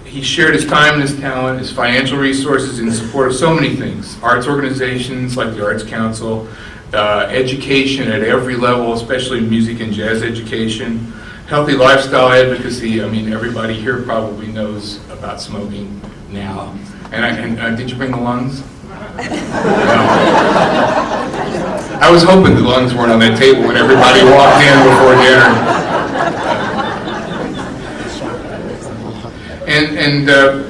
he shared his time and his talent, his financial resources in support of so many things. Arts organizations like the Arts Council, education at every level, especially music and jazz education, healthy lifestyle advocacy. I mean, everybody here probably knows about smoking now. And did you bring the lungs? No. I was hoping the lungs weren't on that table when everybody walked in before dinner.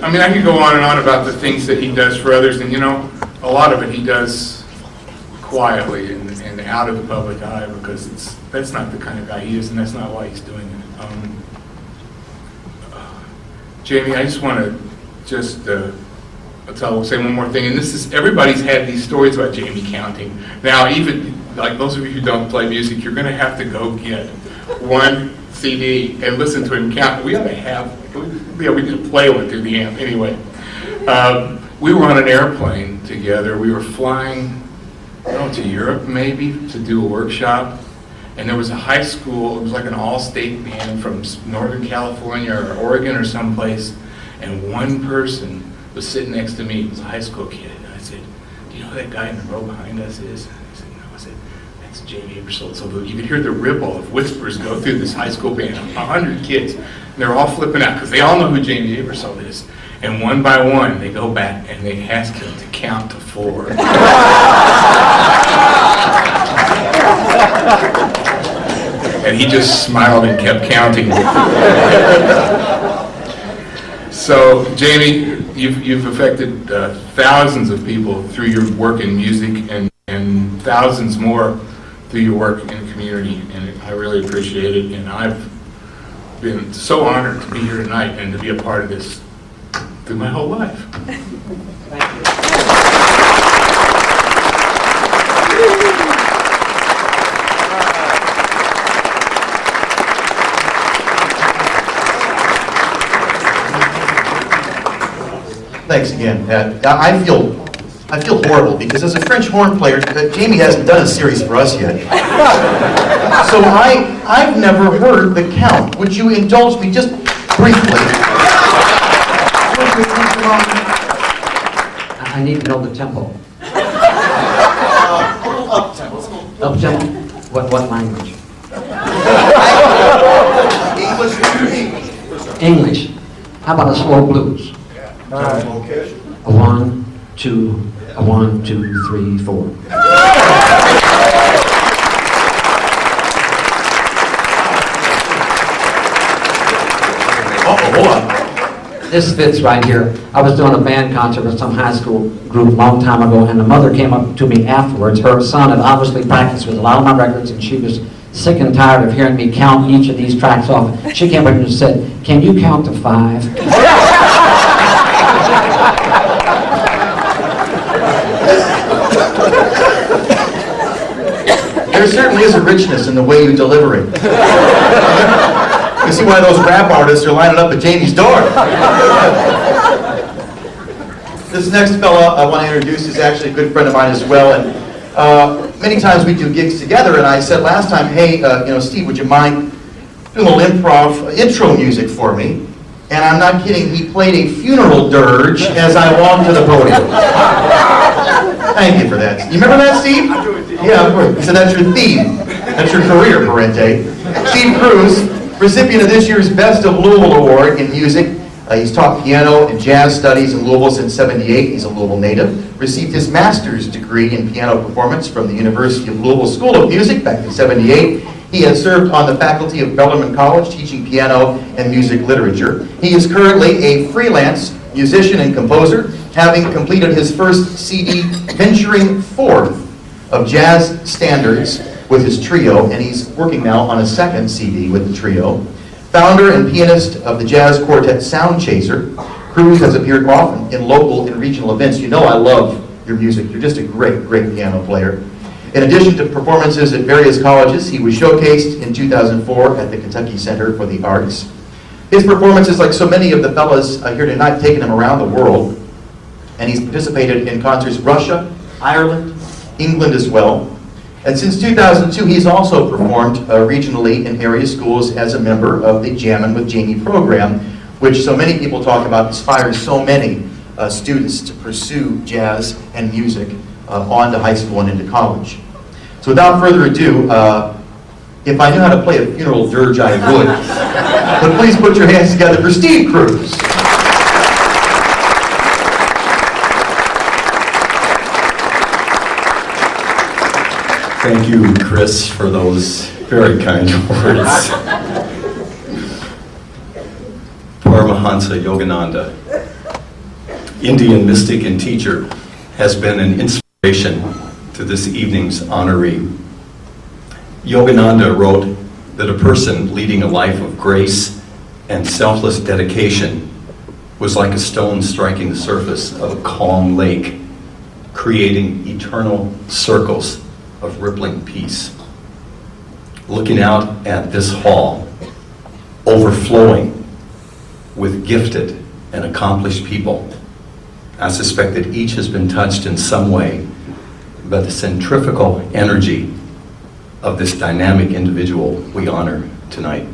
I mean, I could go on and on about the things that he does for others, and you know, a lot of it he does quietly and out of the public eye, because that's not the kind of guy he is, and that's not why he's doing it. Jamey, I just want to say one more thing, and this is, everybody's had these stories about Jamey counting. Now, even like those of you who don't play music, you're going to have to go get one CD and listen to him count. We ought to have, we need to play one through the amp anyway. We were on an airplane together. We were flying, I don't know, to Europe maybe to do a workshop, and there was a high school. It was like an all-state band from Northern California or Oregon or someplace, and one person was sitting next to me. He was a high school kid, and I said, "Do you know who that guy in the row behind us is?" And he said, "No." I said, "That's Jamey Aebersold." So you could hear the ripple of whispers go through this high school band, 100 kids, and they're all flipping out because they all know who Jamey Aebersold is. And one by one, they go back and they ask him to count to 4. And he just smiled and kept counting. So, Jamey, you've affected thousands of people through your work in music, and thousands more through your work in the community, and I really appreciate it. And I've been so honored to be here tonight and to be a part of this through my whole life. Thank you. Thanks again, Pat. I feel horrible because as a French horn player, Jamey hasn't done a series for us yet. So I've never heard the count. Would you indulge me just briefly? I need to know the tempo. Up tempo. What language? English. How about a slow blues? A 1, 2, a 1, 2, 3, 4. Hold on. This fits right here. I was doing a band concert with some high school group a long time ago, and the mother came up to me afterwards. Her son had obviously practiced with a lot of my records, and she was sick and tired of hearing me count each of these tracks off. She came up and said, "Can you count to 5?" There certainly is a richness in the way you deliver it. You see why those rap artists are lining up at Jamey's door. This next fella I want to introduce is actually a good friend of mine as well, and many times we do gigs together, and I said last time, hey, Steve, would you mind doing a little improv intro music for me? And I'm not kidding, he played a funeral dirge as I walked to the podium. Thank you for that. You remember that, Steve? Yeah, of course. So that's your theme. That's your career, Parente. Steve Cruz, recipient of this year's Best of Louisville Award in music. He's taught piano and jazz studies in Louisville since '78. He's a Louisville native. Received his master's degree in piano performance from the University of Louisville School of Music back in '78. He has served on the faculty of Spellman College teaching piano and music literature. He is currently a freelance musician and composer, having completed his first CD, venturing forth of jazz standards with his trio, and he's working now on a second CD with the trio. Founder and pianist of the jazz quartet Sound Chaser, Cruz has appeared often in local and regional events. You know I love your music. You're just a great, great piano player. In addition to performances at various colleges, he was showcased in 2004 at the Kentucky Center for the Arts. His performances, like so many of the fellas here tonight, have taken him around the world, and he's participated in concerts in Russia, Ireland, England as well. And since 2002, he's also performed regionally in area schools as a member of the Jammin' with Jamey program, which so many people talk about inspires so many students to pursue jazz and music on to high school and into college. So without further ado, if I knew how to play a funeral dirge, I would. But please put your hands together for Steve Cruz. Thank you, Chris, for those very kind words. Paramahansa Yogananda, Indian mystic and teacher, has been an inspiration to this evening's honoree. Yogananda wrote that a person leading a life of grace and selfless dedication was like a stone striking the surface of a calm lake, creating eternal circles of rippling peace. Looking out at this hall, overflowing with gifted and accomplished people, I suspect that each has been touched in some way by the centrifugal energy of this dynamic individual we honor tonight.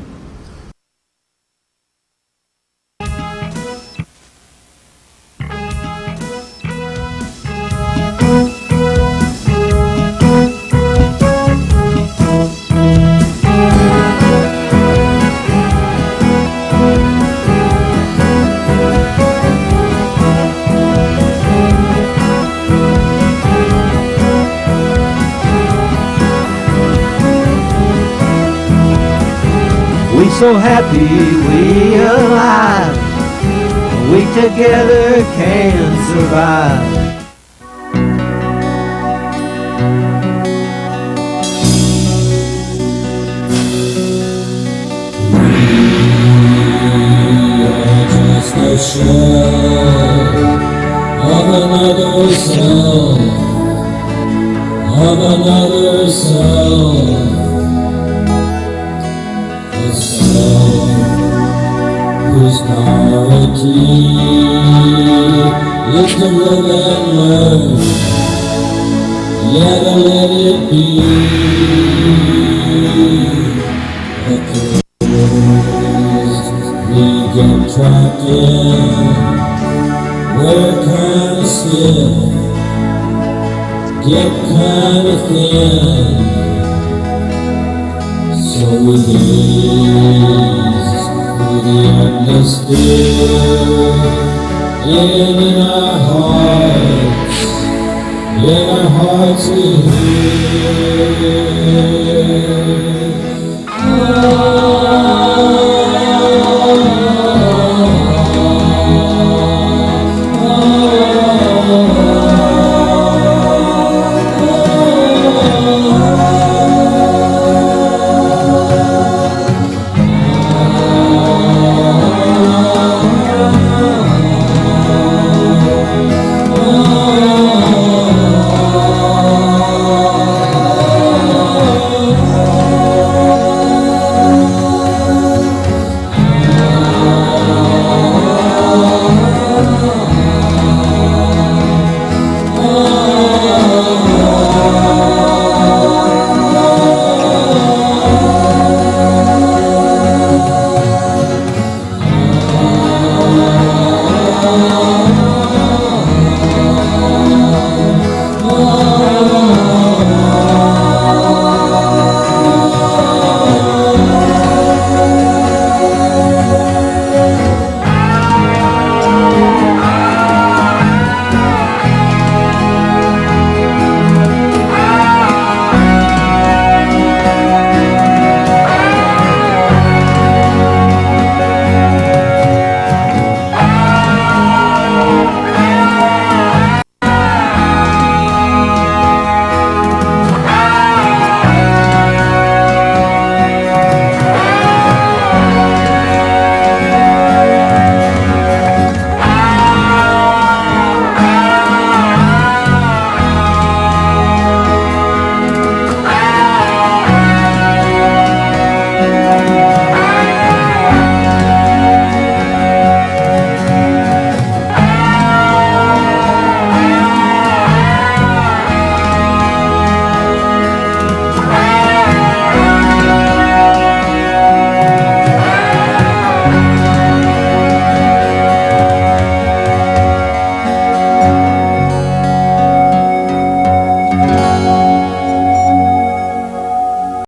So happy we alive, we together can survive. We are just a shell of another cell, of another cell. Whose priority is to live and learn, yet let it be. But we get trapped in, we're kinda still, get kinda thin, so we gaze through the endless fear, in our hearts we hear.